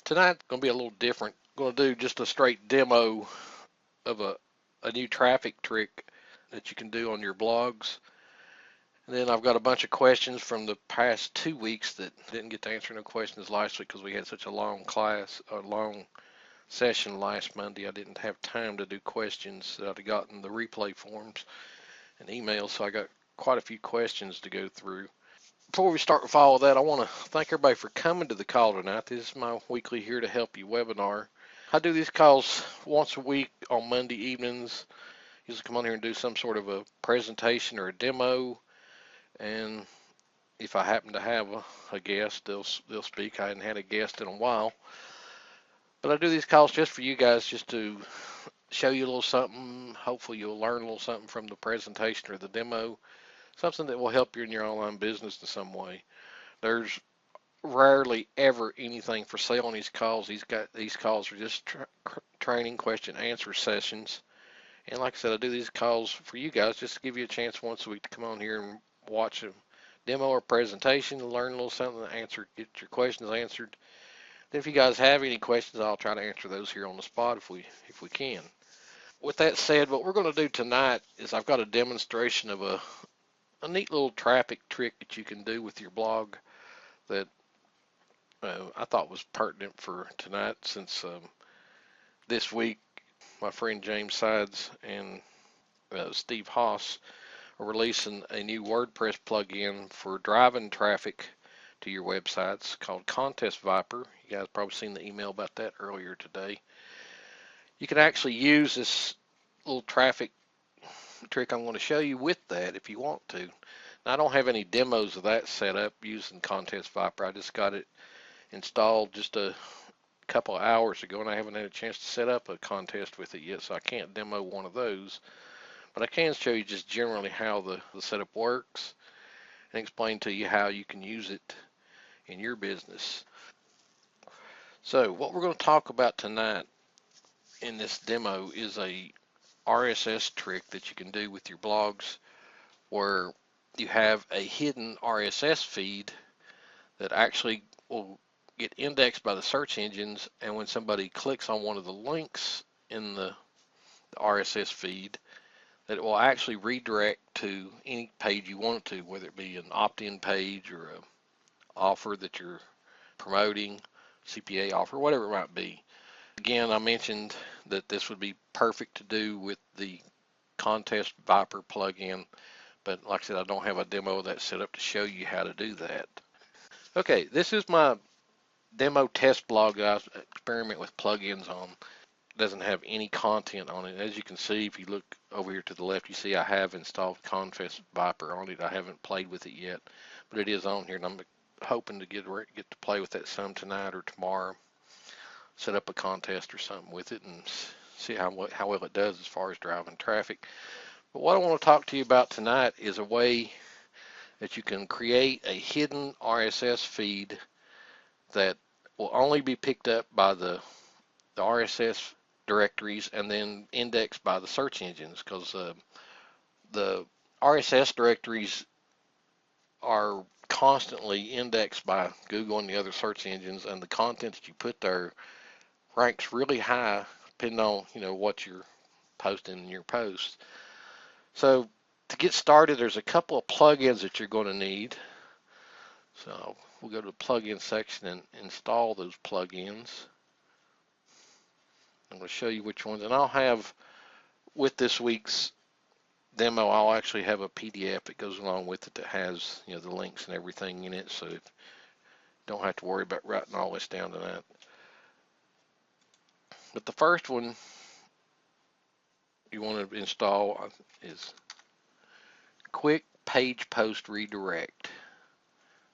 Tonight's going to be a little different. I'm going to do just a straight demo of a new traffic trick that you can do on your blogs. And then I've got a bunch of questions from the past 2 weeks that didn't get to answer no questions last week because we had such a long long session last Monday. I didn't have time to do questions that I'd have gotten the replay forms and emails, so I got quite a few questions to go through. Before we start with all of that, I want to thank everybody for coming to the call tonight. This is my weekly Here to Help You webinar. I do these calls once a week on Monday evenings. Usually come on here and do some sort of a presentation or a demo, and if I happen to have a guest, they'll speak. I hadn't had a guest in a while, but I do these calls just for you guys, just to show you a little something. Hopefully you'll learn a little something from the presentation or the demo, something that will help you in your online business in some way. There's rarely ever anything for sale on these calls. These calls are just training question answer sessions. And like I said, I do these calls for you guys just to give you a chance once a week to come on here and watch a demo or presentation, learn a little something, get your questions answered. Then if you guys have any questions, I'll try to answer those here on the spot if we can. With that said, what we're going to do tonight is I've got a demonstration of a neat little traffic trick that you can do with your blog that I thought was pertinent for tonight, since this week my friend James Sides and Steve Haas are releasing a new WordPress plugin for driving traffic to your websites called Contest Viper. You guys probably seen the email about that earlier today. You can actually use this little traffic trick I'm going to show you with that if you want to. Now, I don't have any demos of that set up using Contest Viper. I just got it installed just a couple of hours ago, and I haven't had a chance to set up a contest with it yet, so I can't demo one of those. But I can show you just generally how the setup works and explain to you how you can use it in your business. So what we're going to talk about tonight in this demo is a RSS trick that you can do with your blogs, where you have a hidden RSS feed that actually will get indexed by the search engines, and when somebody clicks on one of the links in the RSS feed, that it will actually redirect to any page you want it to, whether it be an opt-in page or an offer that you're promoting, CPA offer, whatever it might be. Again, I mentioned that this would be perfect to do with the Contest Viper plugin, but like I said, I don't have a demo of that set up to show you how to do that. Okay, this is my demo test blog that I experiment with plugins on. It doesn't have any content on it. As you can see, if you look over here to the left, you see I have installed Contest Viper on it. I haven't played with it yet, but it is on here, and I'm hoping to get to play with that some tonight or tomorrow. Set up a contest or something with it and see how well it does as far as driving traffic. But what I want to talk to you about tonight is a way that you can create a hidden RSS feed that will only be picked up by the RSS directories and then indexed by the search engines, because the RSS directories are constantly indexed by Google and the other search engines, and the content that you put there ranks really high depending on what you're posting in your posts. So to get started, there's a couple of plugins that you're going to need. So we'll go to the plugin section and install those plugins. I'm going to show you which ones, and I'll have, with this week's demo, I'll actually have a PDF that goes along with it that has the links and everything in it, so you don't have to worry about writing all this down tonight. But the first one you want to install is Quick Page Post Redirect.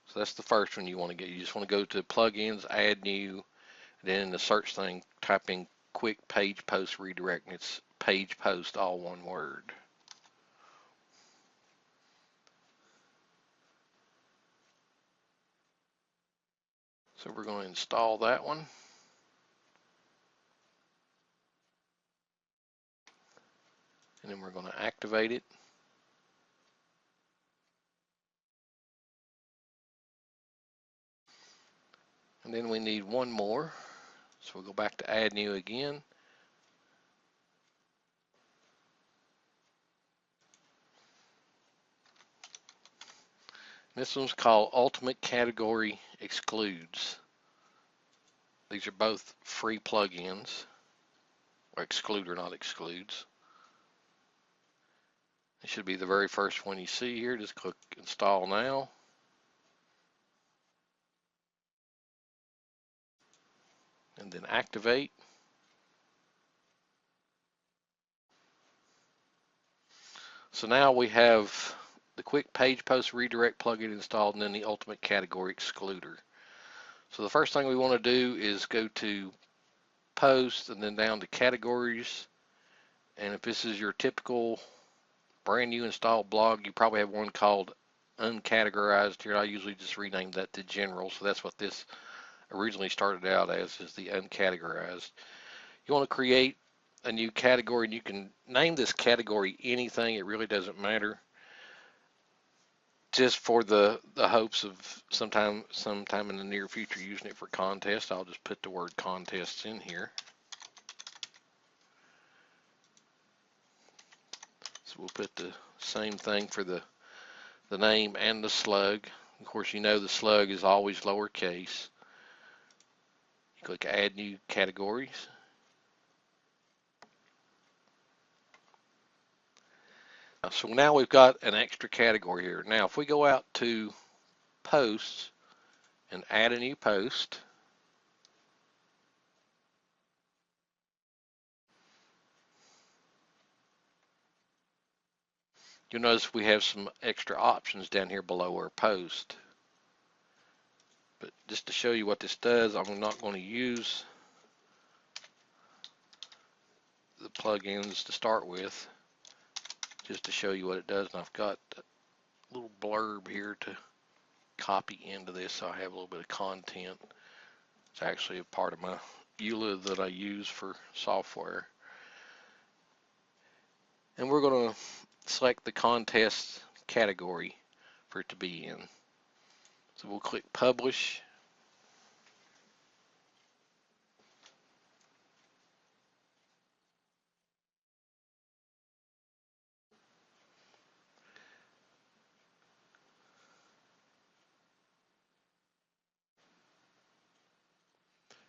So that's the first one you want to get. You just want to go to plugins, add new, and then in the search thing, type in Quick Page Post Redirect, and it's page post, all one word. So we're going to install that one. And then we're going to activate it. And then we need one more. So we'll go back to add new again. This one's called Ultimate Category Excludes. These are both free plugins, or excluder, not excludes. It should be the very first one you see here. Just click install now. And then activate. So now we have the quick page post redirect plugin installed and then the ultimate category excluder. So the first thing we want to do is go to post and then down to categories. And if this is your typical brand new installed blog, you probably have one called uncategorized here. I usually just rename that to general. So that's what this originally started out as, is the uncategorized. You want to create a new category, and you can name this category anything. It really doesn't matter. Just for the hopes of sometime in the near future using it for contests, I'll just put the word contests in here. So we'll put the same thing for the name and the slug. Of course, you know the slug is always lowercase. You click add new categories. So now we've got an extra category here. Now if we go out to posts and add a new post, you'll notice we have some extra options down here below our post. But just to show you what this does, I'm not going to use the plugins to start with, just to show you what it does. And I've got a little blurb here to copy into this, so I have a little bit of content. It's actually a part of my EULA that I use for software. And we're going to select the contest category for it to be in. So we'll click publish.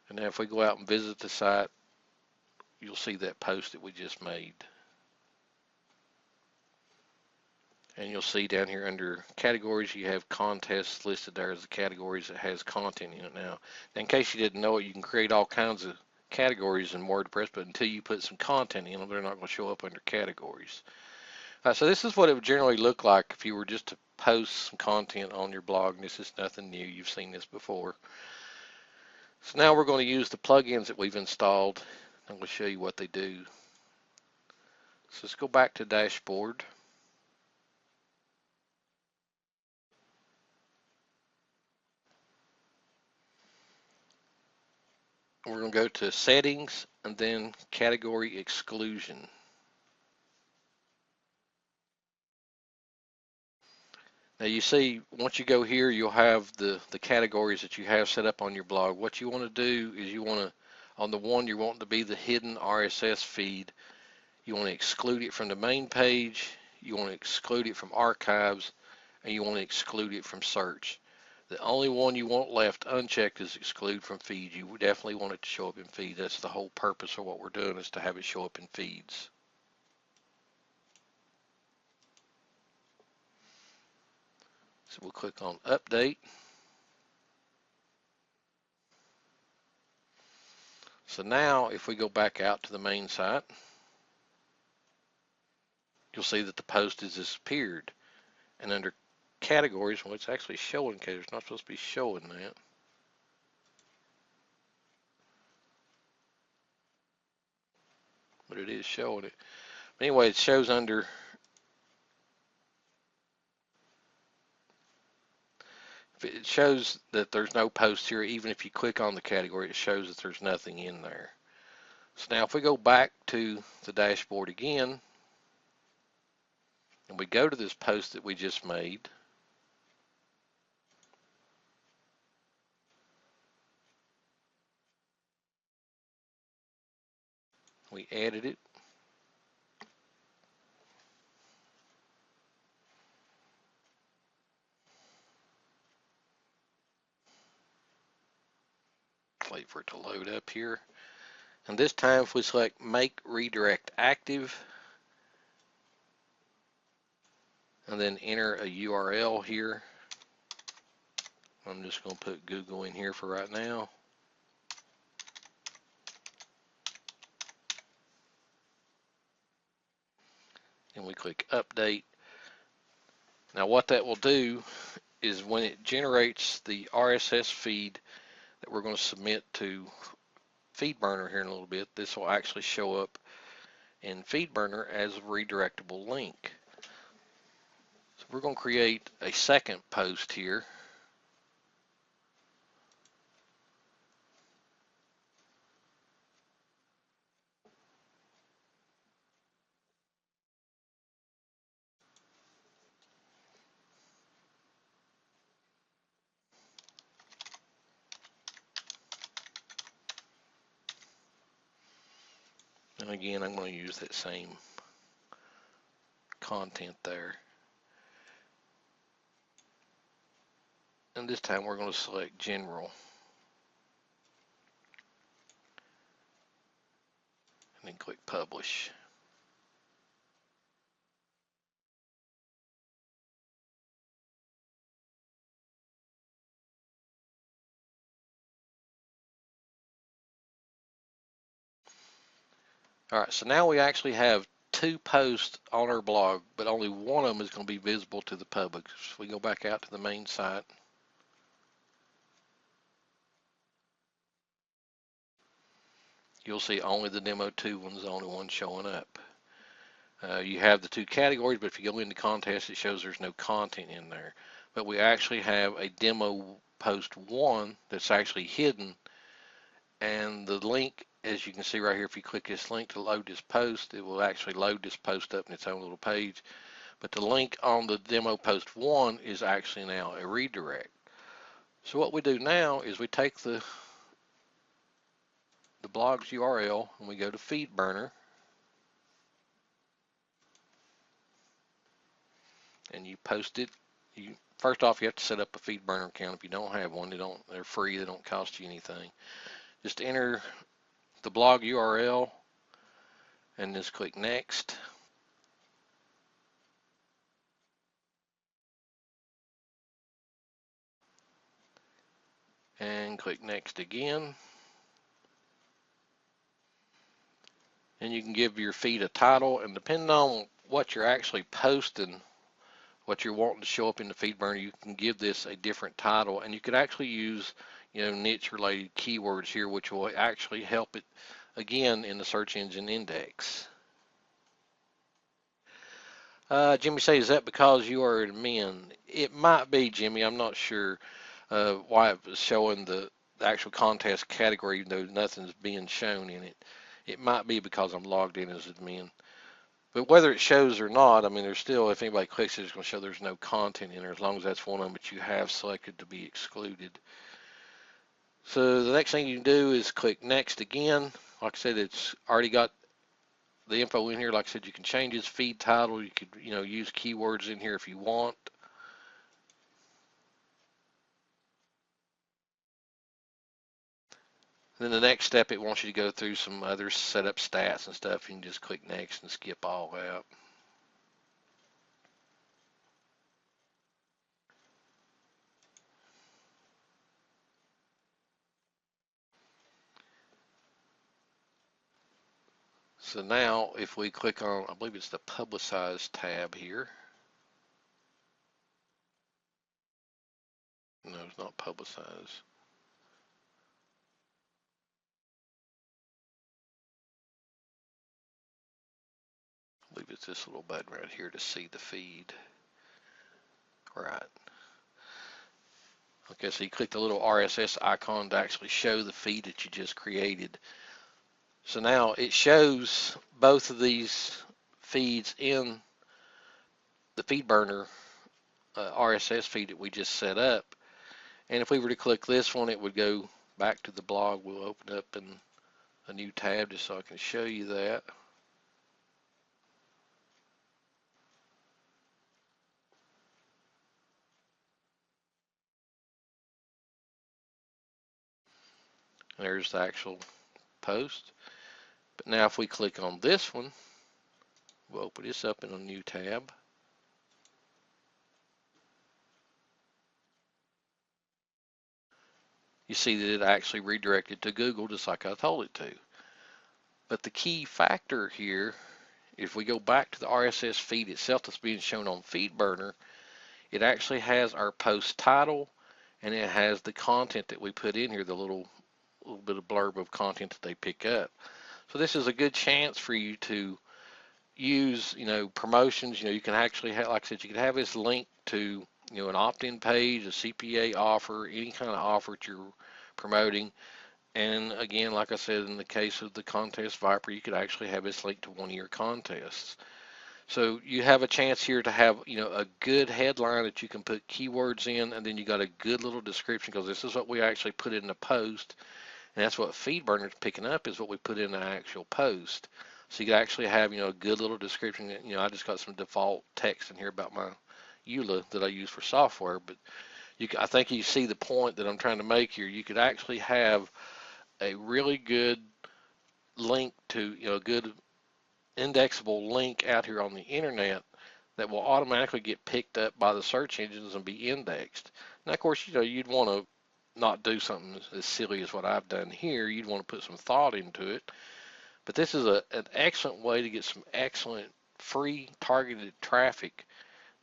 And now if we go out and visit the site, you'll see that post that we just made. And you'll see down here under categories, you have contests listed there as the categories that has content in it now. In case you didn't know it, you can create all kinds of categories in WordPress, but until you put some content in them, they're not going to show up under categories. So this is what it would generally look like if you were just to post some content on your blog. And this is nothing new. You've seen this before. So now we're going to use the plugins that we've installed. I'm going to show you what they do. So let's go back to dashboard. We're going to go to settings and then category exclusion. Now you see, once you go here, you'll have the categories that you have set up on your blog. What you want to do is you want to, on the one you want to be the hidden RSS feed, you want to exclude it from the main page, you want to exclude it from archives, and you want to exclude it from search. The only one you want left unchecked is exclude from feeds. You definitely want it to show up in feeds. That's the whole purpose of what we're doing, is to have it show up in feeds. So we'll click on update. So now if we go back out to the main site, you'll see that the post has disappeared. And under categories, well, it's actually showing categories. It's not supposed to be showing that. But it is showing it. But anyway, it shows under, it shows that there's no post here. Even if you click on the category, it shows that there's nothing in there. So now if we go back to the dashboard again, and we go to this post that we just made, We added it. Wait for it to load up here. And this time if we select make redirect active and then enter a URL here, I'm just going to put Google in here for right now. And we click update. Now what that will do is when it generates the RSS feed that we're going to submit to FeedBurner here in a little bit, this will actually show up in FeedBurner as a redirectable link. So we're going to create a second post here. And again, I'm going to use that same content there. And this time we're going to select general. And then click publish. Alright, so now we actually have two posts on our blog, but only one of them is going to be visible to the public. So we go back out to the main site. You'll see only the demo 2 one's the only one showing up. You have the two categories, but if you go into contest, it shows there's no content in there. But we actually have a demo post 1 that's actually hidden, and the link, as you can see right here, if you click this link to load this post, it will actually load this post up in its own little page. But the link on the demo post 1 is actually now a redirect. So what we do now is we take the blog's URL and we go to FeedBurner, and you post it. First off, you have to set up a FeedBurner account. If you don't have one, they're free. They don't cost you anything. Just enter the blog URL and just click next. And click next again. And you can give your feed a title, and depending on what you're actually posting, what you're wanting to show up in the FeedBurner, you can give this a different title, and you could actually use, niche related keywords here, which will actually help it again in the search engine index. Jimmy says, is that because you are an admin? It might be, Jimmy. I'm not sure why it was showing the actual contest category, even though nothing's being shown in it. It might be because I'm logged in as admin. But whether it shows or not, I mean, there's still, if anybody clicks it, it's going to show there's no content in there, as long as that's one of them that you have selected to be excluded. So the next thing you can do is click next again. Like I said, it's already got the info in here. Like I said, you can change its feed title. You could, use keywords in here if you want. Then the next step, it wants you to go through some other setup stats and stuff. You can just click next and skip all out. So now if we click on, I believe it's the publicize tab here. No, it's not publicize. I believe it's this little button right here to see the feed. Right. Okay, so you click the little RSS icon to actually show the feed that you just created. So now it shows both of these feeds in the FeedBurner RSS feed that we just set up. And if we were to click this one, it would go back to the blog. We'll open up in a new tab just so I can show you that. There's the actual post. But now if we click on this one, we'll open this up in a new tab. You see that it actually redirected to Google just like I told it to. But the key factor here, if we go back to the RSS feed itself that's being shown on FeedBurner, it actually has our post title and it has the content that we put in here, the little bit of blurb of content that they pick up. So this is a good chance for you to use, promotions. You can actually have, like I said, you can have this link to, an opt-in page, a CPA offer, any kind of offer that you're promoting. And again, like I said, in the case of the Contest Viper, you could actually have this linked to one of your contests. So you have a chance here to have, a good headline that you can put keywords in, and then you got a good little description, because this is what we actually put in the post, and that's what FeedBurner's picking up is what we put in the actual post. So you can actually have, a good little description. I just got some default text in here about my EULA that I use for software, but I think you see the point that I'm trying to make here. You could actually have a really good link to, a good indexable link out here on the internet that will automatically get picked up by the search engines and be indexed. Now, of course, you'd want to not do something as silly as what I've done here. You'd want to put some thought into it. But this is an excellent way to get some excellent free targeted traffic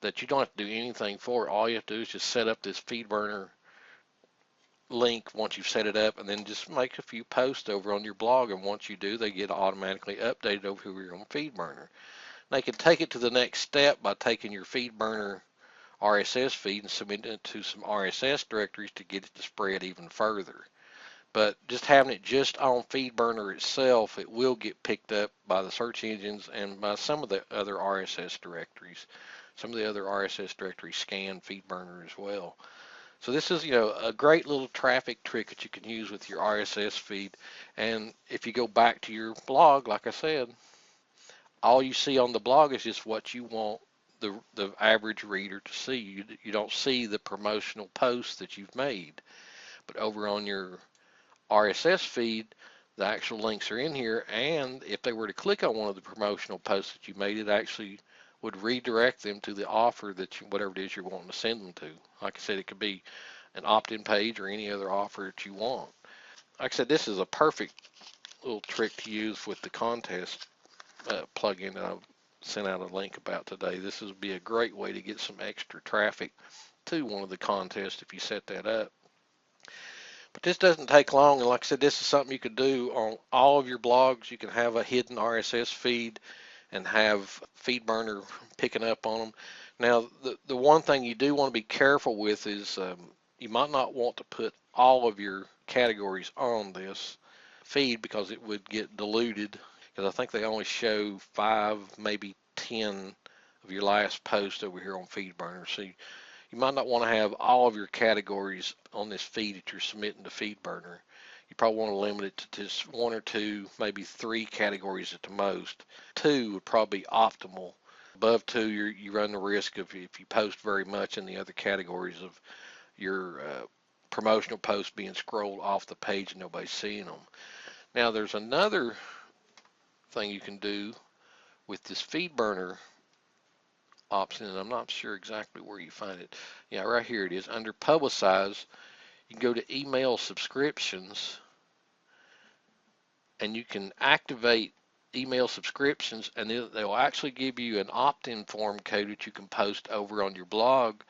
that you don't have to do anything for. All you have to do is just set up this FeedBurner link once you've set it up, and then just make a few posts over on your blog, and once you do, they get automatically updated over here on FeedBurner. They can take it to the next step by taking your FeedBurner RSS feed and submitting it to some RSS directories to get it to spread even further. But just having it just on FeedBurner itself, it will get picked up by the search engines and by some of the other RSS directories. Some of the other RSS directories scan FeedBurner as well. So this is, a great little traffic trick that you can use with your RSS feed. And if you go back to your blog, like I said, all you see on the blog is just what you want the average reader to see. You don't see the promotional posts that you've made. But over on your RSS feed, the actual links are in here, and if they were to click on one of the promotional posts that you made, it actually would redirect them to the offer that whatever it is you're wanting to send them to. Like I said, it could be an opt-in page or any other offer that you want. Like I said, this is a perfect little trick to use with the contest plugin that I've sent out a link about today. This would be a great way to get some extra traffic to one of the contests if you set that up. But this doesn't take long, and like I said, this is something you could do on all of your blogs. You can have a hidden RSS feed and have FeedBurner picking up on them. Now, the one thing you do want to be careful with is you might not want to put all of your categories on this feed because it would get diluted, because I think they only show 5, maybe 10 of your last post over here on FeedBurner. So you might not want to have all of your categories on this feed that you're submitting to FeedBurner. You probably want to limit it to just 1 or 2, maybe 3 categories at the most. 2 would probably be optimal. Above 2, you run the risk of, if you post very much in the other categories, of your promotional posts being scrolled off the page and nobody's seeing them. Now, there's another thing you can do with this FeedBurner option, and I'm not sure exactly where you find it. Yeah, right here it is. Under Publicize, you can go to Email Subscriptions, and you can activate email subscriptions, and they'll actually give you an opt-in form code that you can post over on your blog,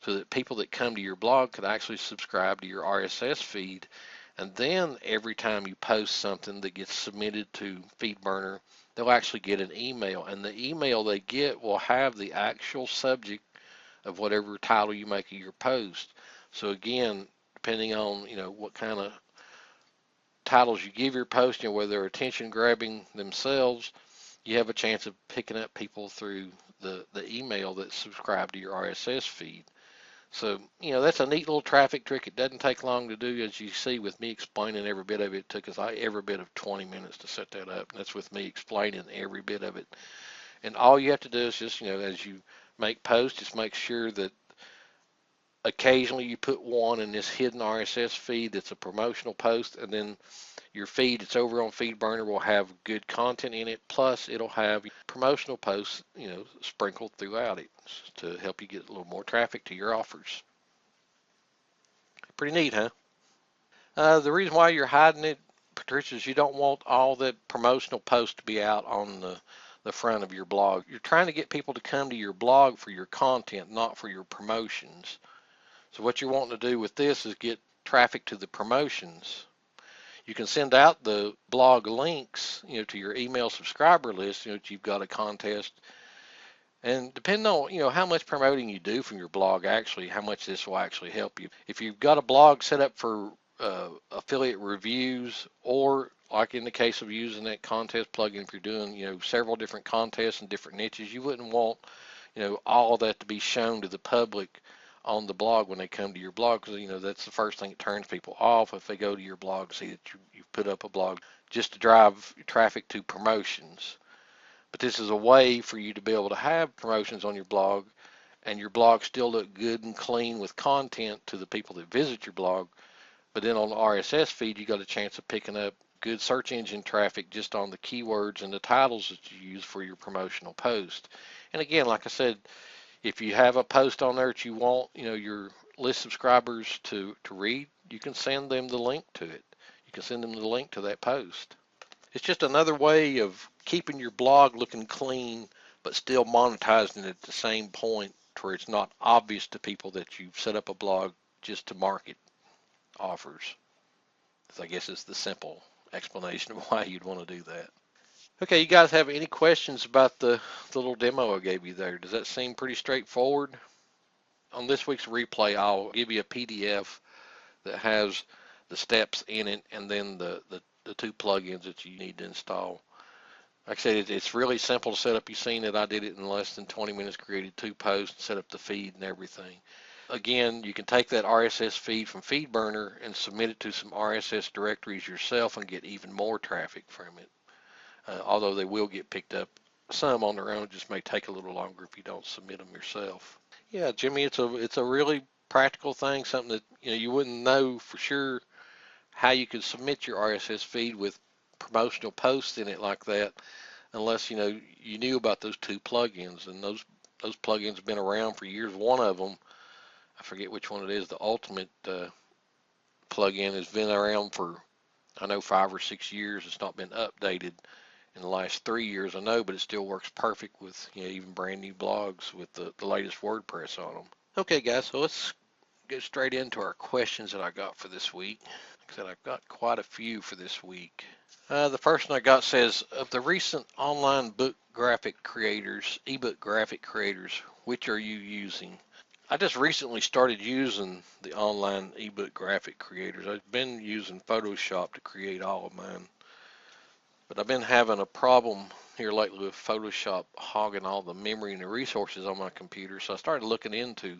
so that people that come to your blog could actually subscribe to your RSS feed. And then every time you post something that gets submitted to FeedBurner, they'll actually get an email, and the email they get will have the actual subject of whatever title you make of your post. So again, depending on what kind of titles you give your post, whether they're attention grabbing themselves, you have a chance of picking up people through the email that subscribe to your RSS feed. So, that's a neat little traffic trick. It doesn't take long to do, as you see with me explaining every bit of it. It took us every bit of 20 minutes to set that up. And that's with me explaining every bit of it. And all you have to do is just, as you make posts, just make sure that occasionally you put one in this hidden RSS feed that's a promotional post, and then your feed that's over on FeedBurner will have good content in it, plus it'll have promotional posts, sprinkled throughout it to help you get a little more traffic to your offers. Pretty neat, huh? The reason why you're hiding it, Patricia, is you don't want all the promotional posts to be out on the front of your blog. You're trying to get people to come to your blog for your content, not for your promotions. So what you're wanting to do with this is get traffic to the promotions. You can send out the blog links, to your email subscriber list, that you've got a contest. And depending on, how much promoting you do from your blog, actually, how much this will actually help you. If you've got a blog set up for affiliate reviews, or like in the case of using that contest plugin, if you're doing, several different contests and different niches, you wouldn't want, all of that to be shown to the public on the blog when they come to your blog, because that's the first thing that turns people off if they go to your blog, see that you've put up a blog just to drive traffic to promotions. But this is a way for you to be able to have promotions on your blog, and your blog still look good and clean with content to the people that visit your blog. But then on the RSS feed, you got a chance of picking up good search engine traffic just on the keywords and the titles that you use for your promotional post. And again, like I said, if you have a post on there that you want, your list subscribers to read, you can send them the link to it. You can send them the link to that post. It's just another way of keeping your blog looking clean, but still monetizing it at the same point to where it's not obvious to people that you've set up a blog just to market offers. So I guess it's the simple explanation of why you'd want to do that. Okay, you guys have any questions about the little demo I gave you there? Does that seem pretty straightforward? On this week's replay, I'll give you a PDF that has the steps in it, and then the two plugins that you need to install. Like I said, it's really simple to set up. You've seen it. I did it in less than 20 minutes, created 2 posts, set up the feed and everything. Again, you can take that RSS feed from FeedBurner and submit it to some RSS directories yourself and get even more traffic from it. Although they will get picked up some on their own, it just may take a little longer if you don't submit them yourself. Yeah, Jimmy, it's a really practical thing, something that you wouldn't know for sure how you could submit your RSS feed with promotional posts in it like that unless you knew about those 2 plugins. And those plugins have been around for years. One of them, I forget which one it is, the Ultimate plugin, has been around for, I know, 5 or 6 years. It's not been updated in the last 3 years, I know, but it still works perfect with even brand new blogs with the latest WordPress on them. Okay, guys, so let's go straight into our questions that I got for this week. Like I said, I've got quite a few for this week. The first one I got says, of the recent online book graphic creators, ebook graphic creators, which are you using? I just recently started using the online ebook graphic creators. I've been using Photoshop to create all of mine, but I've been having a problem here lately with Photoshop hogging all the memory and the resources on my computer, so I started looking into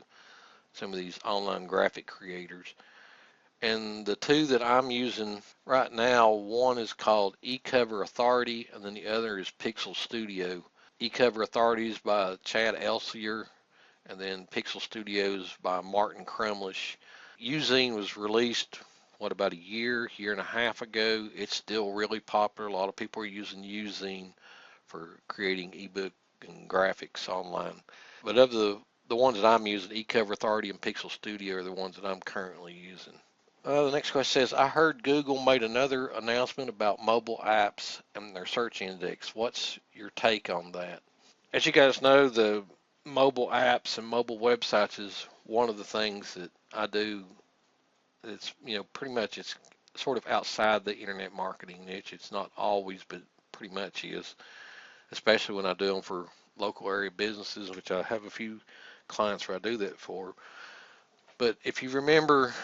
some of these online graphic creators. And the 2 that I'm using right now, one is called eCover Authority, and then the other is Pixel Studio. eCover Authority is by Chad Elsier, and then Pixel Studios by Martin Crumlish. Uzine was released, about a year and a half ago. It's still really popular. A lot of people are using Uzine for creating ebook and graphics online. But of the ones that I'm using, eCover Authority and Pixel Studio are the ones that I'm currently using. The next question says, I heard Google made another announcement about mobile apps and their search index. What's your take on that? As you guys know, the mobile apps and mobile websites is one of the things that I do. It's, pretty much it's sort of outside the internet marketing niche. It's not always, but pretty much is, especially when I do them for local area businesses, which I have a few clients where I do that for. But if you remember,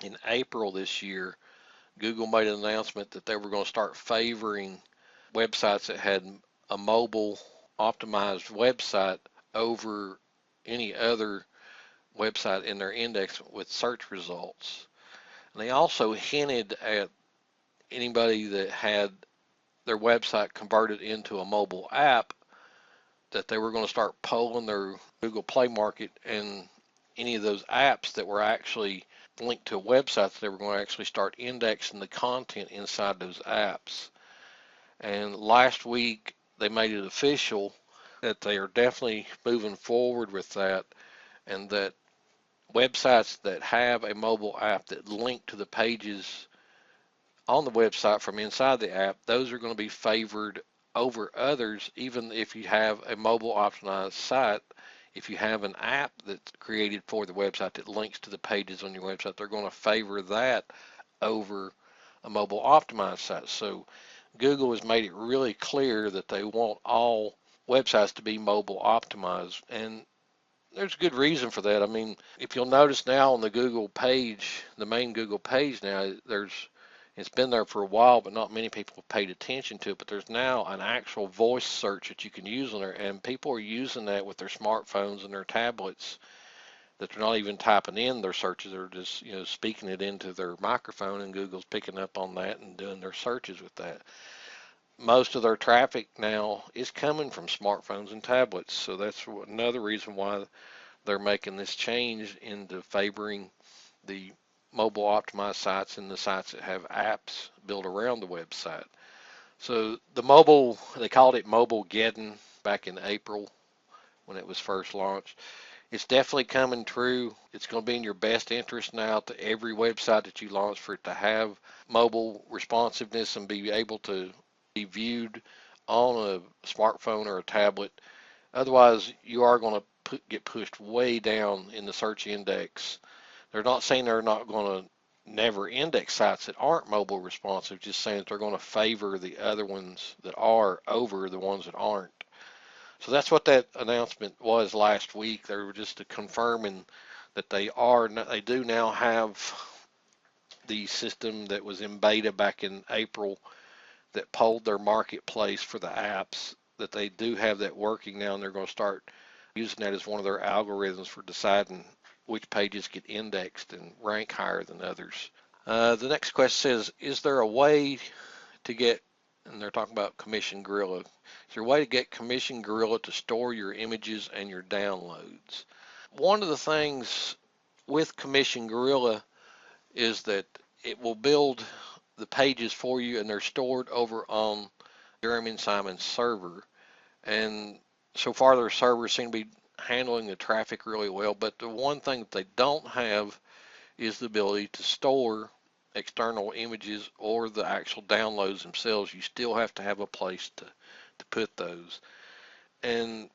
in April this year, Google made an announcement that they were going to start favoring websites that had a mobile optimized website over any other website in their index with search results. And they also hinted at anybody that had their website converted into a mobile app that they were going to start polling their Google Play Market, and any of those apps that were actually linked to websites, they were going to actually start indexing the content inside those apps. And last week they made it official that they are definitely moving forward with that, and that websites that have a mobile app that link to the pages on the website from inside the app, those are going to be favored over others, even if you have a mobile optimized site. If you have an app that's created for the website that links to the pages on your website, they're going to favor that over a mobile optimized site. So Google has made it really clear that they want all websites to be mobile optimized, and there's good reason for that. I mean, if you'll notice now on the Google page, the main Google page now, it's been there for a while, but not many people have paid attention to it. But there's now an actual voice search that you can use on there, and people are using that with their smartphones and their tablets. That they're not even typing in their searches; they're just speaking it into their microphone, and Google's picking up on that and doing their searches with that. Most of their traffic now is coming from smartphones and tablets, so that's another reason why they're making this change into favoring the mobile optimized sites and the sites that have apps built around the website. So the mobile, they called it Mobile Geddon back in April when it was first launched. It's definitely coming true. It's going to be in your best interest now to every website that you launch for it to have mobile responsiveness and be able to be viewed on a smartphone or a tablet. Otherwise, you are going to get pushed way down in the search index. They're not saying they're not going to never index sites that aren't mobile responsive, just saying that they're going to favor the other ones that are over the ones that aren't. So that's what that announcement was last week. They were just confirming that they do now have the system that was in beta back in April that polled their marketplace for the apps, that they do have that working now, and they're going to start using that as one of their algorithms for deciding which pages get indexed and rank higher than others. The next question says, is there a way to get, and they're talking about Commission Gorilla, is there a way to get Commission Gorilla to store your images and your downloads? One of the things with Commission Gorilla is that it will build the pages for you, and they're stored over on Jeremy and Simon's server. And so far their servers seem to be handling the traffic really well, but the one thing that they don't have is the ability to store external images or the actual downloads themselves. You still have to have a place to put those. And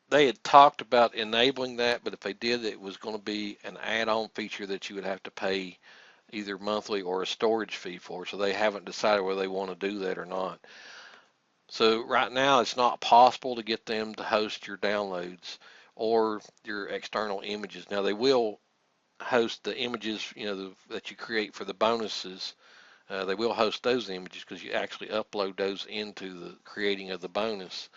they had talked about enabling that, but if they did, it was going to be an add-on feature that you would have to pay either monthly or a storage fee for. So they haven't decided whether they want to do that or not. So right now it's not possible to get them to host your downloads or your external images. Now they will host the images, that you create for the bonuses. They will host those images because you actually upload those into the creating of the bonus.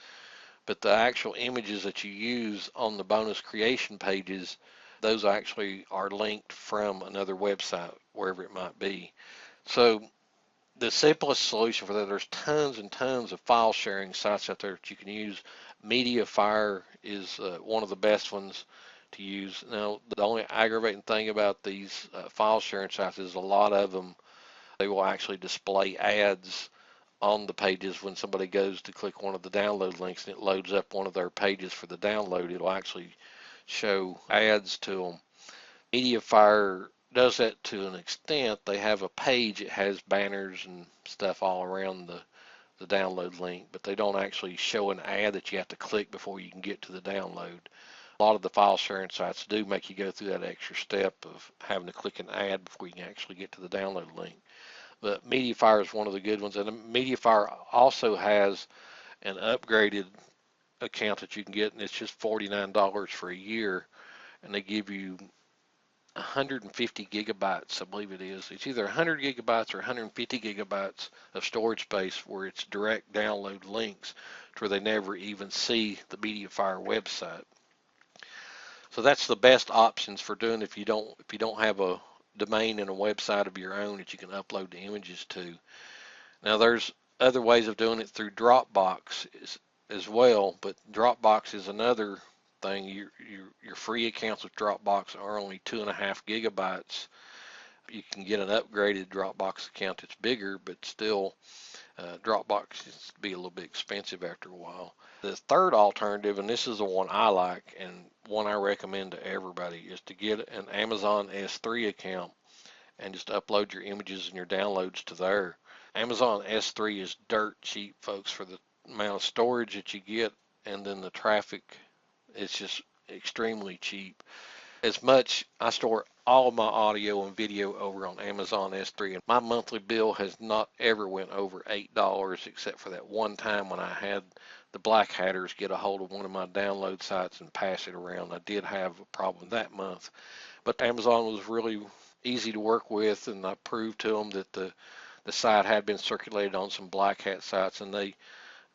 But the actual images that you use on the bonus creation pages, those actually are linked from another website, wherever it might be. So the simplest solution for that, there's tons and tons of file sharing sites out there that you can use. Mediafire is one of the best ones to use. Now, the only aggravating thing about these file sharing sites is a lot of them, they will actually display ads on the pages when somebody goes to click one of the download links and it loads up one of their pages for the download. It'll actually show ads to them. Mediafire does that to an extent. They have a page, it has banners and stuff all around the download link, but they don't actually show an ad that you have to click before you can get to the download. A lot of the file sharing sites do make you go through that extra step of having to click an ad before you can actually get to the download link. But Mediafire is one of the good ones, and Mediafire also has an upgraded account that you can get, and it's just $49 for a year, and they give you 150 gigabytes, I believe it is. It's either 100 gigabytes or 150 gigabytes of storage space where it's direct download links to where they never even see the Mediafire website. So that's the best options for doing if you don't have a domain and a website of your own that you can upload the images to. Now there's other ways of doing it through Dropbox as well, but Dropbox is another thing. Your free accounts with Dropbox are only 2.5 gigabytes. You can get an upgraded Dropbox account that's bigger, but still Dropbox is be a little bit expensive after a while. The third alternative, and this is the one I like and one I recommend to everybody, is to get an Amazon S3 account and just upload your images and your downloads to there. Amazon S3 is dirt cheap, folks, for the amount of storage that you get, and then the traffic. It's just extremely cheap. As much, I store all of my audio and video over on Amazon S3, and my monthly bill has not ever went over $8, except for that one time when I had the Black Hatters get a hold of one of my download sites and pass it around. I did have a problem that month, but Amazon was really easy to work with, and I proved to them that the site had been circulated on some Black Hat sites, and they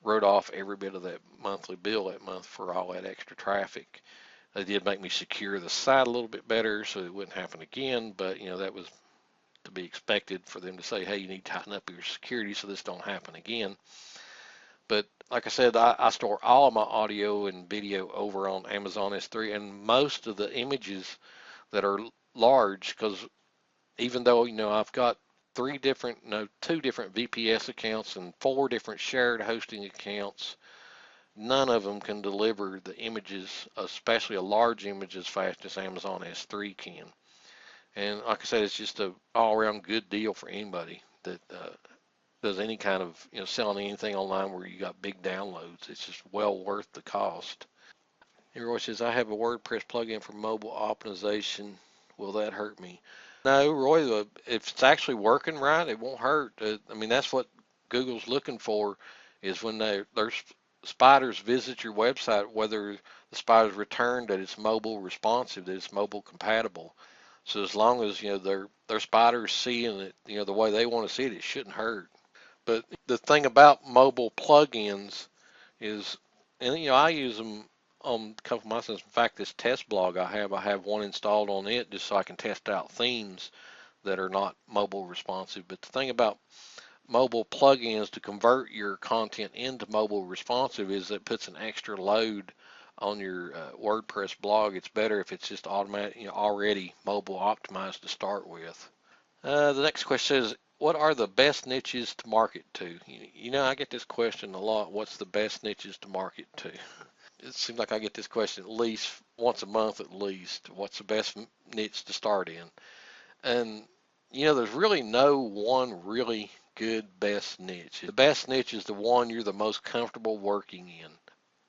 wrote off every bit of that monthly bill that month for all that extra traffic. They did make me secure the site a little bit better so it wouldn't happen again, but that was to be expected for them to say, hey, you need to tighten up your security so this don't happen again. But like I said, I store all of my audio and video over on Amazon S3, and most of the images that are large, because even though I've got two different VPS accounts and 4 different shared hosting accounts, none of them can deliver the images, especially a large image, as fast as Amazon S3 can. And like I said, it's just a all-around good deal for anybody that does any kind of selling anything online where you got big downloads. It's just well worth the cost. Here Roy says, I have a WordPress plugin for mobile optimization. Will that hurt me? No, Roy, if it's actually working right, it won't hurt. I mean, that's what Google's looking for, is when their spiders visit your website, whether the spiders return that it's mobile responsive, that it's mobile compatible. So as long as their spiders seeing it the way they want to see it, it shouldn't hurt. But the thing about mobile plugins is, and I use them on a couple of my systems. In fact, this test blog I have one installed on it just so I can test out themes that are not mobile responsive. But the thing about mobile plugins to convert your content into mobile responsive is it puts an extra load on your WordPress blog. It's better if it's just automatic, already mobile optimized to start with. The next question is, what are the best niches to market to? I get this question a lot. What's the best niches to market to? It seems like I get this question at least once a month at least. What's the best niche to start in? And, there's really no one really good best niche. The best niche is the one you're the most comfortable working in.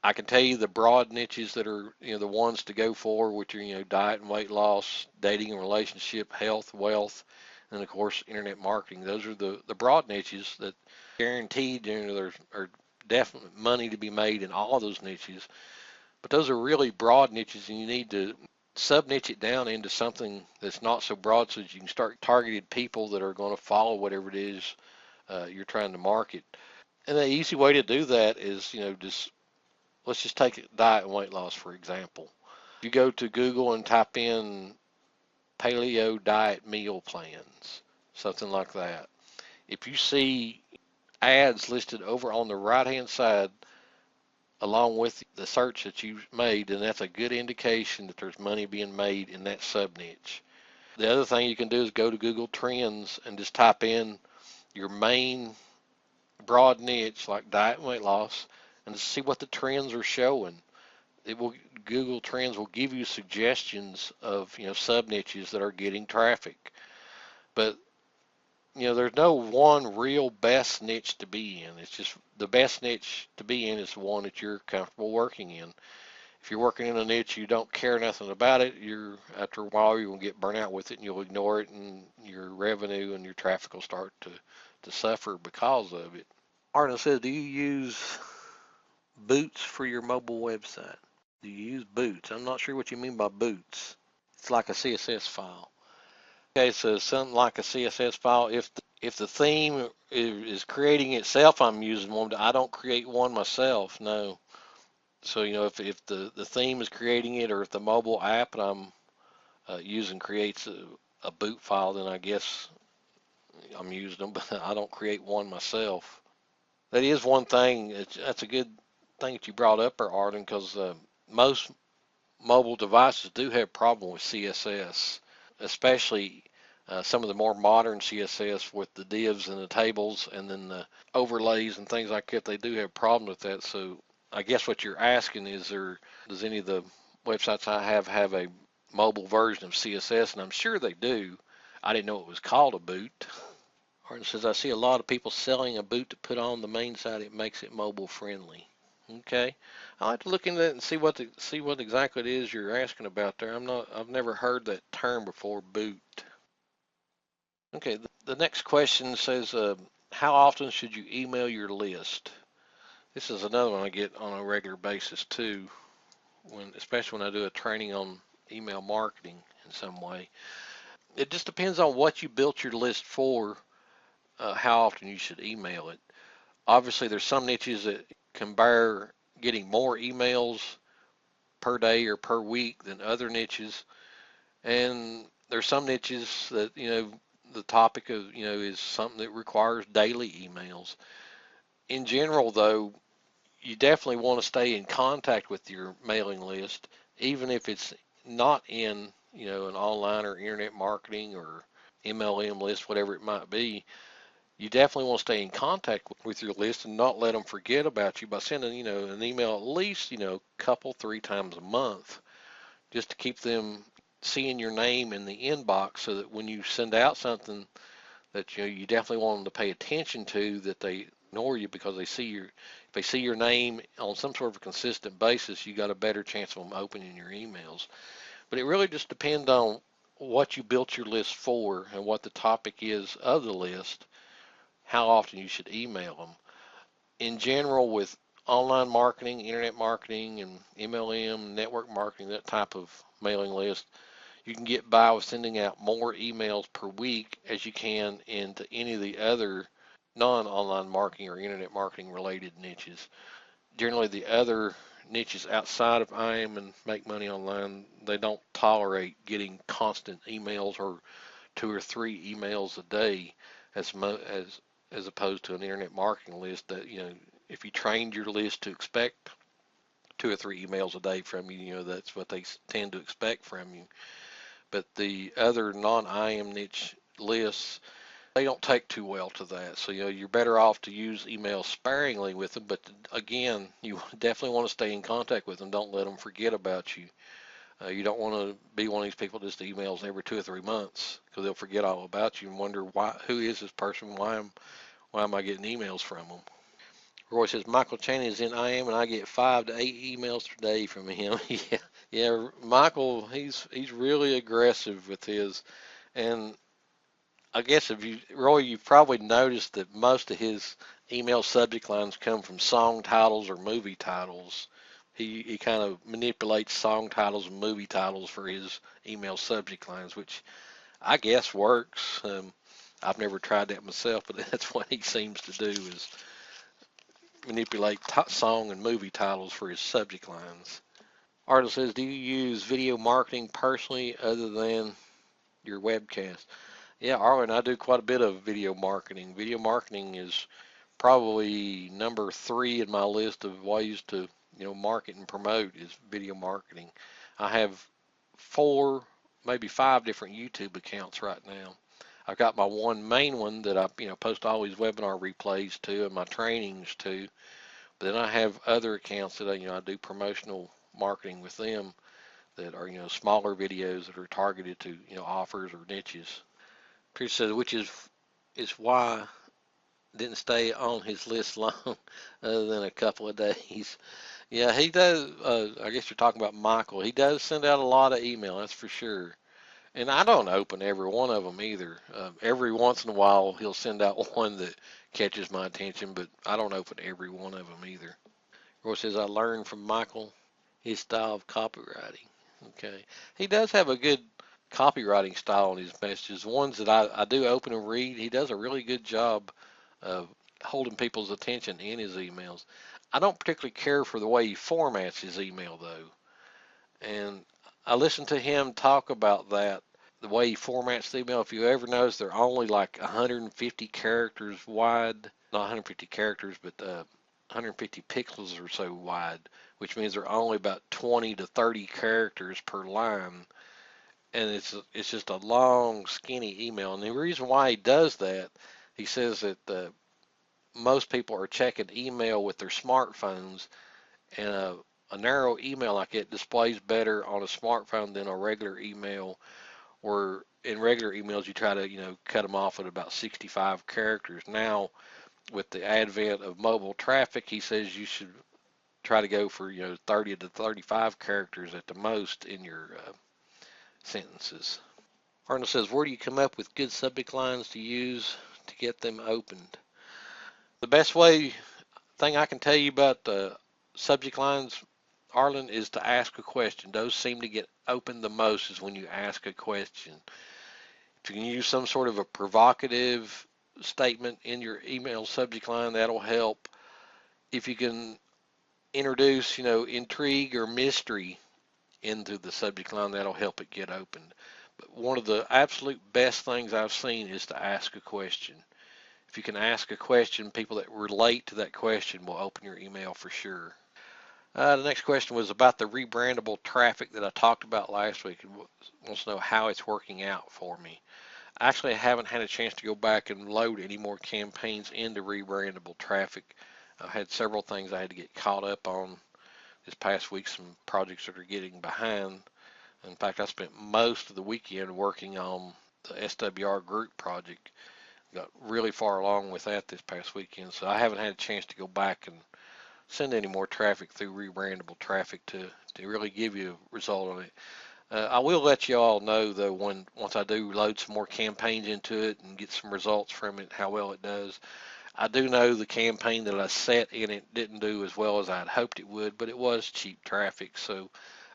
I can tell you the broad niches that are, the ones to go for, which are, diet and weight loss, dating and relationship, health, wealth, and of course, internet marketing. Those are the broad niches that guaranteed, there are definite money to be made in all of those niches. But those are really broad niches, and you need to sub-niche it down into something that's not so broad so that you can start targeted people that are going to follow whatever it is you're trying to market. And the easy way to do that is, let's just take diet and weight loss, for example. You go to Google and type in paleo diet meal plans, something like that. If you see ads listed over on the right-hand side along with the search that you made, then that's a good indication that there's money being made in that sub-niche. The other thing you can do is go to Google Trends and just type in your main broad niche like diet and weight loss and see what the trends are showing. Google Trends will give you suggestions of sub niches that are getting traffic. But there's no one real best niche to be in. It's just the best niche to be in is the one that you're comfortable working in. If you're working in a niche you don't care nothing about it, after a while you're gonna get burnt out with it and you'll ignore it, and your revenue and your traffic will start to suffer because of it. Arnold says, do you use Boots for your mobile website? Do you use Boots? I'm not sure what you mean by Boots. It's like a CSS file. Okay, so something like a CSS file. If the theme is creating itself, I'm using one. I don't create one myself. No. So, if the theme is creating it, or if the mobile app that I'm using creates a boot file, then I guess I'm using them, but I don't create one myself. That is one thing. That's a good thing that you brought up there, Arden, because most mobile devices do have problem with CSS, especially some of the more modern CSS with the divs and the tables and then the overlays and things like that. They do have problems with that. So I guess what you're asking is, does any of the websites I have a mobile version of CSS? And I'm sure they do. I didn't know it was called a boot. Arden says, I see a lot of people selling a boot to put on the main site. It makes it mobile friendly. Okay, I'll have to look into that and see what exactly it is you're asking about there. I've never heard that term before, boot. Okay, the next question says, how often should you email your list? This is another one I get on a regular basis too, especially when I do a training on email marketing in some way. It just depends on what you built your list for, how often you should email it. Obviously, there's some niches that can bear getting more emails per day or per week than other niches. And there's some niches that, the topic of, is something that requires daily emails. In general, though, you definitely want to stay in contact with your mailing list, even if it's not in, an online or internet marketing or MLM list, whatever it might be. You definitely want to stay in contact with your list and not let them forget about you by sending, an email at least, couple, 3 times a month, just to keep them seeing your name in the inbox, so that when you send out something that you definitely want them to pay attention to, that they ignore you, because if they see your name on some sort of a consistent basis, you got a better chance of them opening your emails. But it really just depends on what you built your list for and what the topic is of the list, how often you should email them. In general, with online marketing, internet marketing, and MLM, network marketing, that type of mailing list, you can get by with sending out more emails per week as you can into any of the other non-online marketing or internet marketing related niches. Generally, the other niches outside of IM and Make Money Online, they don't tolerate getting constant emails, or 2 or 3 emails a day, as opposed to an internet marketing list that, if you trained your list to expect 2 or 3 emails a day from you, that's what they tend to expect from you. But the other non-IM niche lists, they don't take too well to that. So, you're better off to use email sparingly with them. But again, you definitely want to stay in contact with them. Don't let them forget about you. You don't want to be one of these people that just emails every 2 or 3 months, because they'll forget all about you and wonder, who is this person? Why am I getting emails from them? Roy says Michael Chaney is in IM and I get 5 to 8 emails per day from him. Yeah, yeah. Michael, he's really aggressive with his, and I guess Roy, you've probably noticed that most of his email subject lines come from song titles or movie titles. He kind of manipulates song titles and movie titles for his email subject lines, which I guess works. I've never tried that myself, but that's what he seems to do, is manipulate song and movie titles for his subject lines. Arnold says, do you use video marketing personally other than your webcast? Yeah, Arlen, I do quite a bit of video marketing. Video marketing is probably number 3 in my list of ways to, market and promote, is video marketing. I have 4, maybe 5 different YouTube accounts right now. I've got my one main one that I, post all these webinar replays to and my trainings to. But then I have other accounts that I do promotional marketing with them, that are, smaller videos that are targeted to, offers or niches. Trish says, which is why I didn't stay on his list long, other than a couple of days. Yeah, he does. I guess you're talking about Michael. He does send out a lot of email, that's for sure. And I don't open every one of them either. Every once in a while, he'll send out one that catches my attention, but I don't open every one of them either. Roy says, I learned from Michael his style of copywriting. Okay. He does have a good copywriting style in his messages. Ones that I do open and read, he does a really good job of holding people's attention in his emails. I don't particularly care for the way he formats his email though. And I listened to him talk about that, the way he formats the email. If you ever notice, they're only like 150 characters wide, not 150 characters, but 150 pixels or so wide, which means they're only about 20 to 30 characters per line. And it's just a long, skinny email. And the reason why he does that, he says that most people are checking email with their smartphones, and a narrow email like it displays better on a smartphone than a regular email. Where in regular emails you try to cut them off at about 65 characters. Now with the advent of mobile traffic, he says you should try to go for 30 to 35 characters at the most in your sentences. Arnold says, where do you come up with good subject lines to use to get them opened? The best thing I can tell you about the subject lines, Arlen, is to ask a question. Those seem to get opened the most is when you ask a question. If you can use some sort of a provocative statement in your email subject line, that'll help. If you can introduce, intrigue or mystery into the subject line, that'll help it get opened. But one of the absolute best things I've seen is to ask a question. If you can ask a question, people that relate to that question will open your email for sure. The next question was about the rebrandable traffic that I talked about last week, and wants to know how it's working out for me. Actually, I haven't had a chance to go back and load any more campaigns into rebrandable traffic. I've had several things I had to get caught up on this past week, some projects that are getting behind. In fact, I spent most of the weekend working on the SWR group project. Got really far along with that this past weekend, so I haven't had a chance to go back and send any more traffic through rebrandable traffic to really give you a result on it. I will let you all know though once I do load some more campaigns into it and get some results from it, how well it does. I do know the campaign that I set in it didn't do as well as I'd hoped it would, but it was cheap traffic, so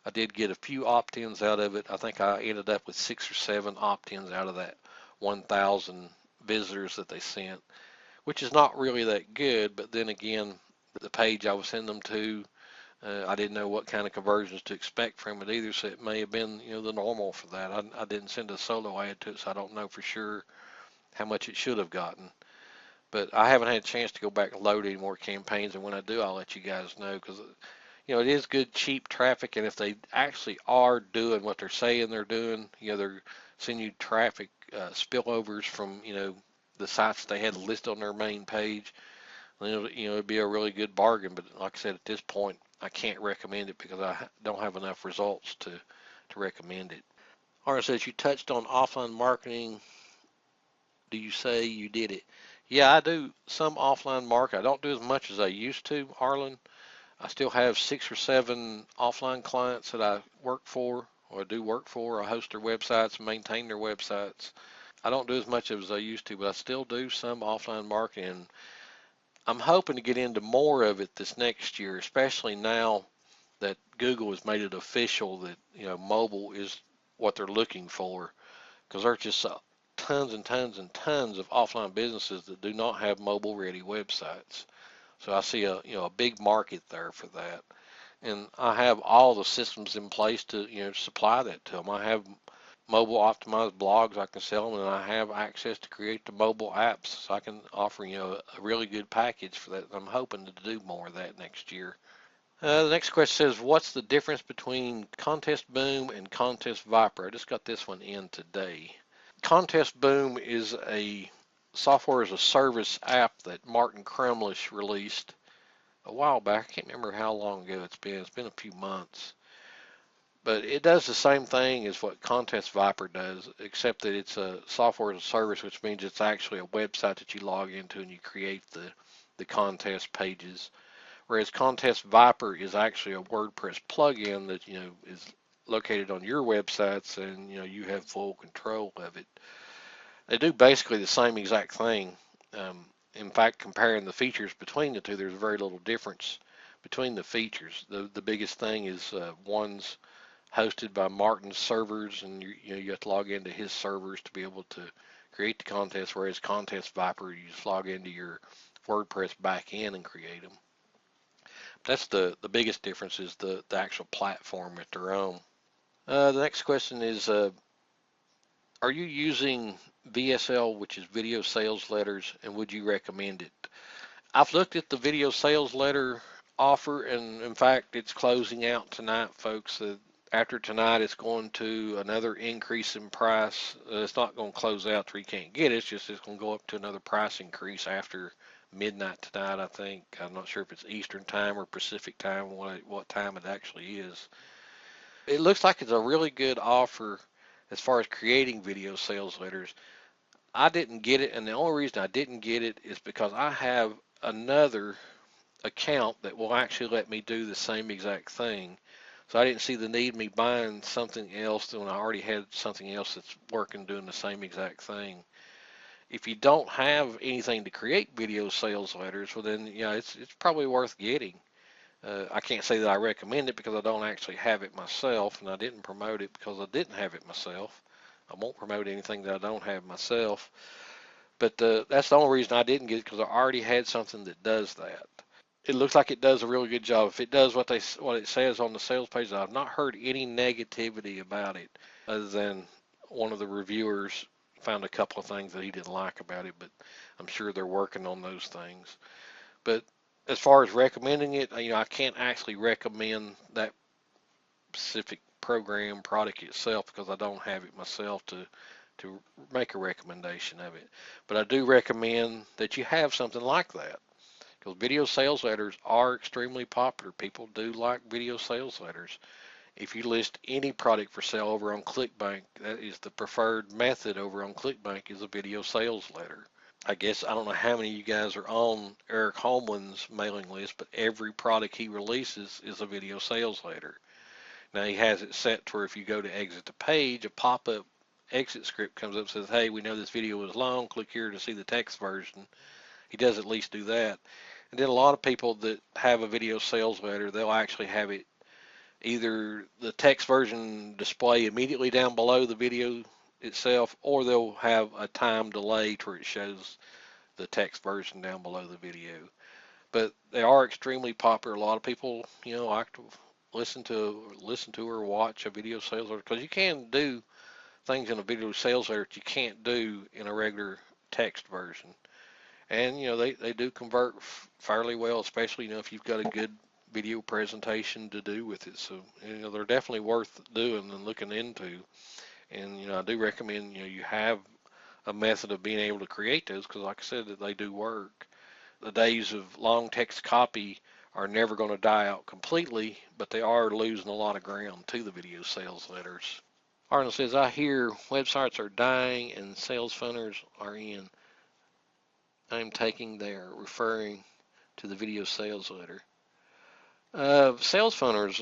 I did get a few opt-ins out of it. I think I ended up with 6 or 7 opt-ins out of that 1,000 visitors that they sent, which is not really that good, but then again, the page I was sending them to, I didn't know what kind of conversions to expect from it either, so it may have been, the normal for that. I didn't send a solo ad to it, so I don't know for sure how much it should have gotten. But I haven't had a chance to go back and load any more campaigns, and when I do, I'll let you guys know, because it is good cheap traffic, and if they actually are doing what they're saying they're doing, they're sending you traffic spillovers from the sites they had listed on their main page, then it'd be a really good bargain. But like I said, at this point, I can't recommend it because I don't have enough results to recommend it. Arnold says, you touched on offline marketing. Do you say you did it? Yeah, I do some offline marketing. I don't do as much as I used to, Arlen. I still have 6 or 7 offline clients that I work for or do work for. I host their websites and maintain their websites. I don't do as much as I used to, but I still do some offline marketing. I'm hoping to get into more of it this next year, especially now that Google has made it official that mobile is what they're looking for, because there's just tons and tons and tons of offline businesses that do not have mobile ready websites. So I see a big market there for that, and I have all the systems in place to supply that to them. I have mobile optimized blogs I can sell them, and I have access to create the mobile apps, so I can offer a really good package for that. I'm hoping to do more of that next year. The next question says, what's the difference between Contest Boom and Contest Viper? I just got this one in today. Contest Boom is a software as a service app that Martin Krumlish released a while back. I can't remember how long ago it's been. It's been a few months. But it does the same thing as what Contest Viper does, except that it's a software as a service, which means it's actually a website that you log into and you create the contest pages. Whereas Contest Viper is actually a WordPress plugin that is located on your websites, and you have full control of it. They do basically the same exact thing. In fact, comparing the features between the two, there's very little difference between the features. The biggest thing is one's hosted by Martin's servers, and you have to log into his servers to be able to create the contest, whereas Contest Viper, you just log into your WordPress backend and create them. That's the biggest difference, is the actual platform that they're on. The next question is, are you using VSL, which is video sales letters, and would you recommend it? I've looked at the video sales letter offer, and in fact, it's closing out tonight, folks. After tonight, it's going to another increase in price. It's not going to close out till you can't get it. It's going to go up to another price increase after midnight tonight, I think. I'm not sure if it's Eastern time or Pacific time, what time it actually is. It looks like it's a really good offer as far as creating video sales letters. I didn't get it, and the only reason I didn't get it is because I have another account that will actually let me do the same exact thing. So I didn't see the need of me buying something else when I already had something else that's working doing the same exact thing. If you don't have anything to create video sales letters, well then, it's probably worth getting. I can't say that I recommend it because I don't actually have it myself, and I didn't promote it because I didn't have it myself. I won't promote anything that I don't have myself. But that's the only reason I didn't get it, because I already had something that does that. It looks like it does a really good job. If it does what it says on the sales page, I've not heard any negativity about it, other than one of the reviewers found a couple of things that he didn't like about it, but I'm sure they're working on those things. But as far as recommending it, I can't actually recommend that specific program product itself because I don't have it myself to make a recommendation of it. But I do recommend that you have something like that, because video sales letters are extremely popular. People do like video sales letters. If you list any product for sale over on ClickBank, that is the preferred method over on ClickBank, is a video sales letter. I guess I don't know how many of you guys are on Eric Holman's mailing list, but every product he releases is a video sales letter. Now he has it set to where if you go to exit the page, a pop-up exit script comes up and says, hey, we know this video is long, click here to see the text version. He does at least do that. And then a lot of people that have a video sales letter, they'll actually have it either the text version display immediately down below the video itself, or they'll have a time delay to where it shows the text version down below the video. But they are extremely popular. A lot of people, like to listen to or watch a video sales letter, because you can do things in a video sales letter that you can't do in a regular text version. And they do convert fairly well, especially if you've got a good video presentation to do with it. So they're definitely worth doing and looking into. And I do recommend you have a method of being able to create those, because like I said, that they do work. The days of long text copy are never going to die out completely, but they are losing a lot of ground to the video sales letters. Arnold says, I hear websites are dying and sales funnels are in. I'm taking there, referring to the video sales letter. Sales funnels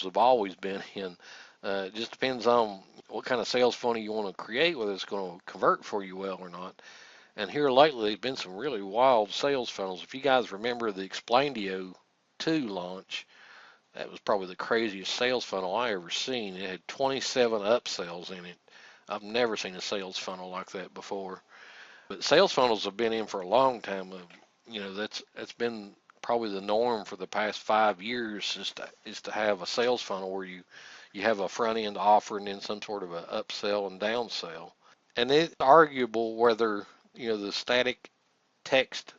have always been in. It just depends on what kind of sales funnel you want to create, whether it's going to convert for you well or not. And here lately, there's been some really wild sales funnels. If you guys remember the Explaindio 2 launch, that was probably the craziest sales funnel I ever seen. It had 27 upsells in it. I've never seen a sales funnel like that before. But sales funnels have been in for a long time. That's been probably the norm for the past 5 years, is to have a sales funnel where you have a front end offer and then some sort of a upsell and downsell. And it's arguable whether the static text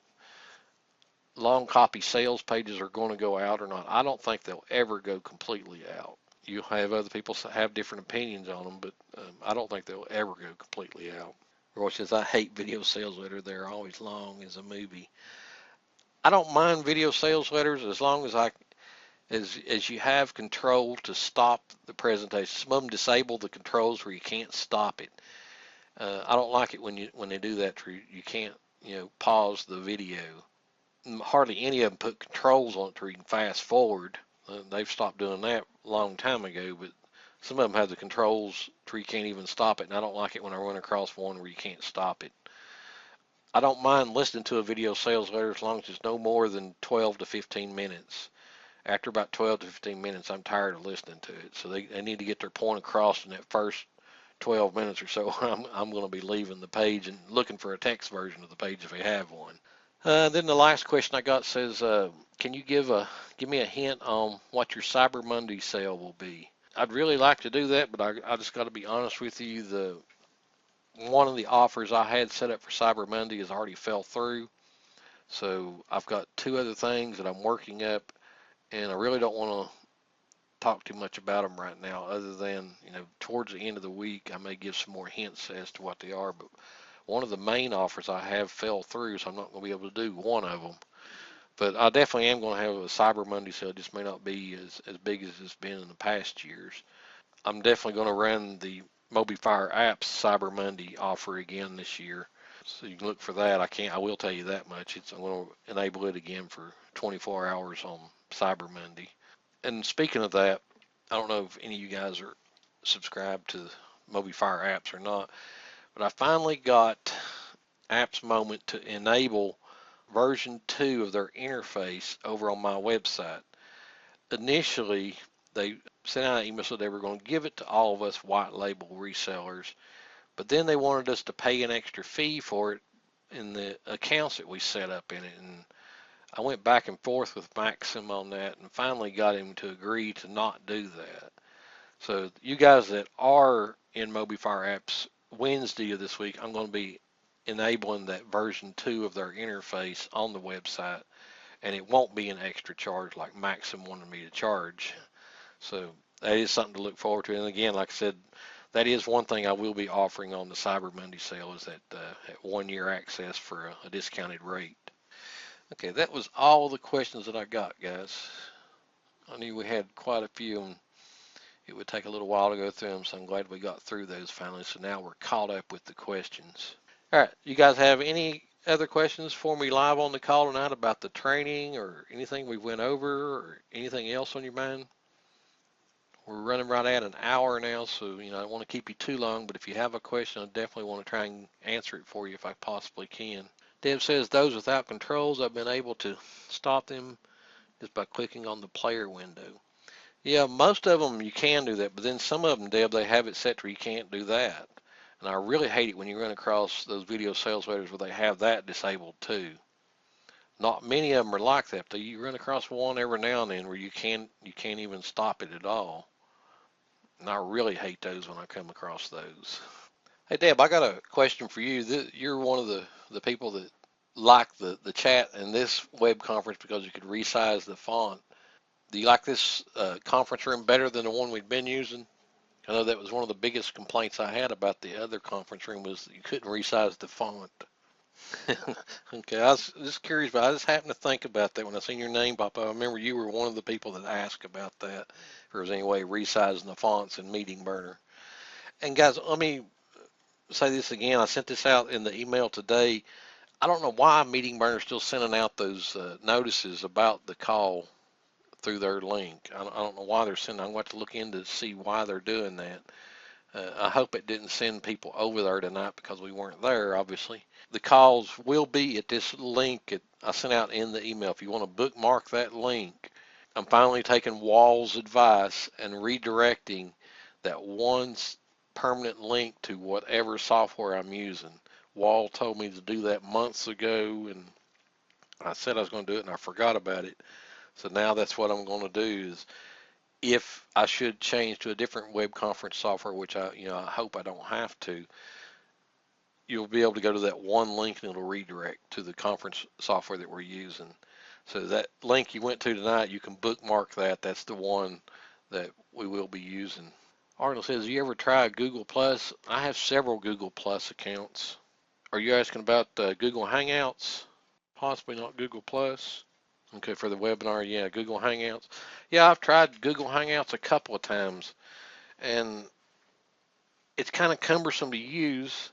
long copy sales pages are going to go out or not. I don't think they'll ever go completely out. You'll have other people have different opinions on them, but I don't think they'll ever go completely out. Roy says, I hate video sales letters. They're always long as a movie. I don't mind video sales letters as long as you have control to stop the presentation. Some of them disable the controls where you can't stop it. I don't like it when they do that where you can't pause the video. Hardly any of them put controls on it where you can fast forward. They've stopped doing that a long time ago, but some of them have the controls where you can't even stop it, and I don't like it when I run across one where you can't stop it. I don't mind listening to a video sales letter as long as it's no more than 12 to 15 minutes. After about 12 to 15 minutes, I'm tired of listening to it. So they need to get their point across in that first 12 minutes or so. I'm going to be leaving the page and looking for a text version of the page if they have one. Then the last question I got says, can you give me a hint on what your Cyber Monday sale will be? I'd really like to do that, but I just got to be honest with you. The one of the offers I had set up for Cyber Monday has already fell through. So I've got two other things that I'm working up, and I really don't want to talk too much about them right now, other than, towards the end of the week, I may give some more hints as to what they are. But one of the main offers I have fell through, so I'm not going to be able to do one of them. But I definitely am going to have a Cyber Monday sale. It just may not be as big as it's been in the past years. I'm definitely going to run the MobiFire Apps Cyber Monday offer again this year. So you can look for that. I will tell you that much. I'm going to enable it again for 24 hours on Cyber Monday. And speaking of that, I don't know if any of you guys are subscribed to MobiFire Apps or not, but I finally got Apps Moment to enable version 2 of their interface over on my website. Initially, they sent out an email so they were going to give it to all of us white label resellers, but then they wanted us to pay an extra fee for it in the accounts that we set up in it. And I went back and forth with Maxim on that and finally got him to agree to not do that. So you guys that are in MobiFire Apps, Wednesday of this week, I'm going to be enabling that version 2 of their interface on the website, and it won't be an extra charge like Maxim wanted me to charge. So that is something to look forward to. And again, like I said, that is one thing I will be offering on the Cyber Monday sale, is that 1 year access for a discounted rate. Okay, that was all the questions that I got, guys. I knew we had quite a few, and it would take a little while to go through them, so I'm glad we got through those finally. So now we're caught up with the questions. All right, you guys have any other questions for me live on the call tonight about the training or anything we went over or anything else on your mind? We're running right at an hour now, so I don't want to keep you too long, but if you have a question, I definitely want to try and answer it for you if I possibly can. Deb says those without controls, I've been able to stop them just by clicking on the player window. Yeah, most of them you can do that, but then some of them, Deb, they have it set to where you can't do that. And I really hate it when you run across those video sales letters where they have that disabled too. Not many of them are like that, but you run across one every now and then where you can't even stop it at all. And I really hate those when I come across those. Hey, Deb, I got a question for you. You're one of the people that like the chat in this web conference because you could resize the font. Do you like this conference room better than the one we'd been using? I know that was one of the biggest complaints I had about the other conference room was that you couldn't resize the font. Okay, I was just curious, but I just happened to think about that when I seen your name pop up. I remember you were one of the people that asked about that, if there was any way resizing the fonts in Meeting Burner. And guys, let me say this again. I sent this out in the email today. I don't know why Meeting Burner is still sending out those notices about the call through their link. I don't know why they're sending. I'm going to look into to see why they're doing that. I hope it didn't send people over there tonight because we weren't there, obviously. The calls will be at this link I sent out in the email. If you want to bookmark that link, I'm finally taking Wall's advice and redirecting that one permanent link to whatever software I'm using. Wall told me to do that months ago, and I said I was going to do it, and I forgot about it. So now that's what I'm going to do is if I should change to a different web conference software, which I hope I don't have to, you'll be able to go to that one link and it'll redirect to the conference software that we're using. So that link you went to tonight, you can bookmark that. That's the one that we will be using. Arnold says, you ever try Google Plus? I have several Google Plus accounts. Are you asking about Google Hangouts? Possibly not Google Plus. Okay, for the webinar, yeah, Google Hangouts. Yeah, I've tried Google Hangouts a couple of times, and it's kind of cumbersome to use,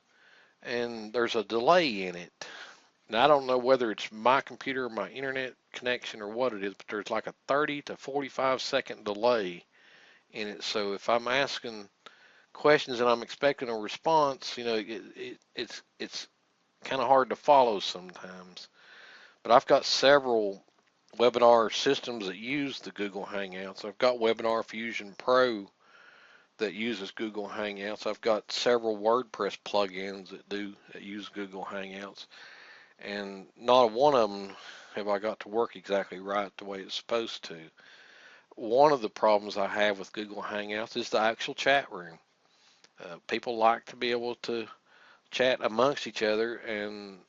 and there's a delay in it. Now, I don't know whether it's my computer or my internet connection or what it is, but there's like a 30 to 45-second delay in it. So if I'm asking questions and I'm expecting a response, it's kind of hard to follow sometimes. But I've got several webinar systems that use the Google Hangouts. I've got Webinar Fusion Pro that uses Google Hangouts. I've got several WordPress plugins that use Google Hangouts. and not one of them have I got to work exactly right the way it's supposed to. One of the problems I have with Google Hangouts is the actual chat room. People like to be able to chat amongst each other, and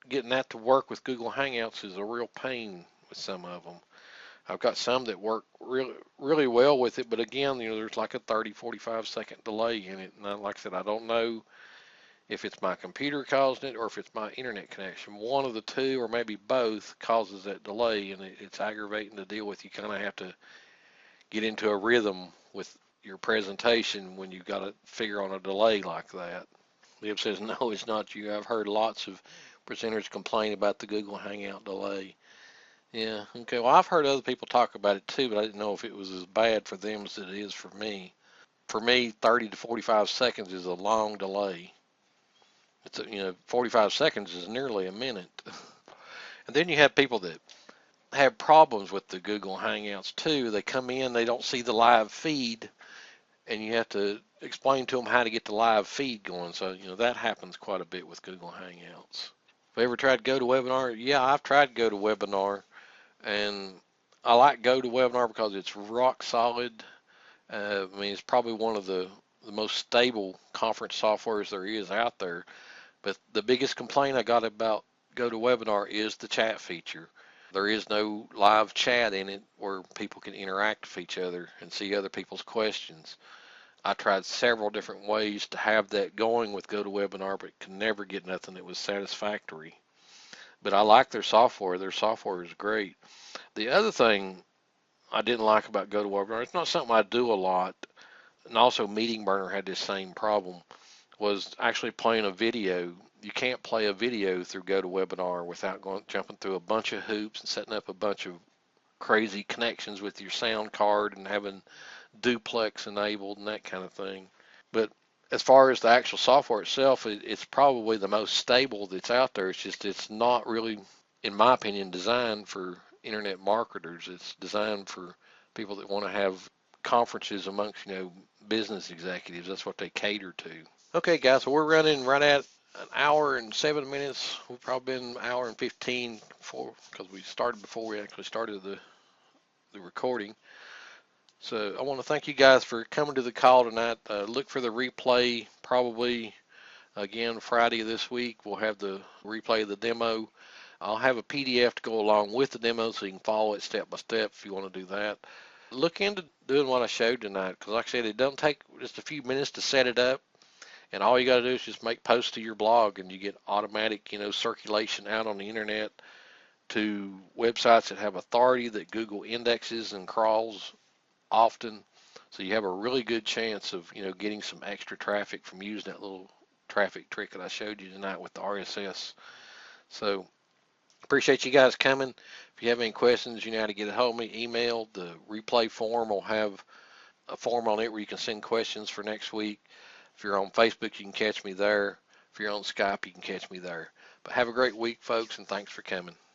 getting that to work with Google Hangouts is a real pain with some of them. I've got some that work really well with it, but again, there's like a 30, 45-second delay in it. And like I said, I don't know if it's my computer causing it or if it's my internet connection. One of the two, or maybe both, causes that delay, and it's aggravating to deal with. You kind of have to get into a rhythm with your presentation when you've got to figure on a delay like that. Lib says, no, it's not you. I've heard lots of presenters complain about the Google Hangout delay. Yeah, okay. Well, I've heard other people talk about it too, but I didn't know if it was as bad for them as it is for me. For me, 30 to 45 seconds is a long delay. 45 seconds is nearly a minute. And then you have people that have problems with the Google Hangouts too. They come in, they don't see the live feed, and you have to explain to them how to get the live feed going. So, that happens quite a bit with Google Hangouts. Have you ever tried GoToWebinar? Yeah, I've tried GoToWebinar, and I like GoToWebinar because it's rock solid. It's probably one of the most stable conference softwares there is out there. But the biggest complaint I got about GoToWebinar is the chat feature. There is no live chat in it where people can interact with each other and see other people's questions. I tried several different ways to have that going with GoToWebinar, but could never get nothing that was satisfactory. But I like their software. Their software is great. The other thing I didn't like about GoToWebinar, it's not something I do a lot, and also Meeting Burner had this same problem, was actually playing a video. You can't play a video through GoToWebinar without jumping through a bunch of hoops and setting up a bunch of crazy connections with your sound card and having duplex enabled and that kind of thing. But as far as the actual software itself, it's probably the most stable that's out there. It's just it's not really, in my opinion, designed for internet marketers. It's designed for people that want to have conferences amongst business executives. That's what they cater to. Okay, guys, so we're running right at an hour and 7 minutes. We've probably been an hour and 15 before, because we started before we actually started the recording. So I want to thank you guys for coming to the call tonight. Look for the replay probably again Friday of this week. We'll have the replay of the demo. I'll have a PDF to go along with the demo so you can follow it step by step if you want to do that. Look into doing what I showed tonight, because like I said, it doesn't take just a few minutes to set it up. And all you got to do is just make posts to your blog, and you get automatic, circulation out on the internet to websites that have authority that Google indexes and crawls often. So you have a really good chance of, getting some extra traffic from using that little traffic trick that I showed you tonight with the RSS. So appreciate you guys coming. If you have any questions, you know how to get a hold of me. Email. The replay form will have a form on it where you can send questions for next week. If you're on Facebook, you can catch me there. If you're on Skype, you can catch me there. But have a great week, folks, and thanks for coming.